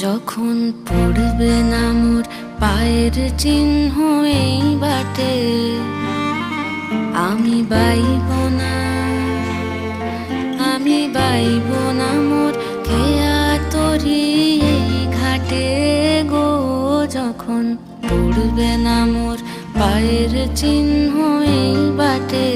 যখন পড়বে না মোর পায়ের চিহ্ন এই বাটে, আমি বাইব না, আমি বাইব না মোর খেয়া তরি এই ঘাটে গো। যখন পড়বে না মোর পায়ের চিহ্ন এই বাটে।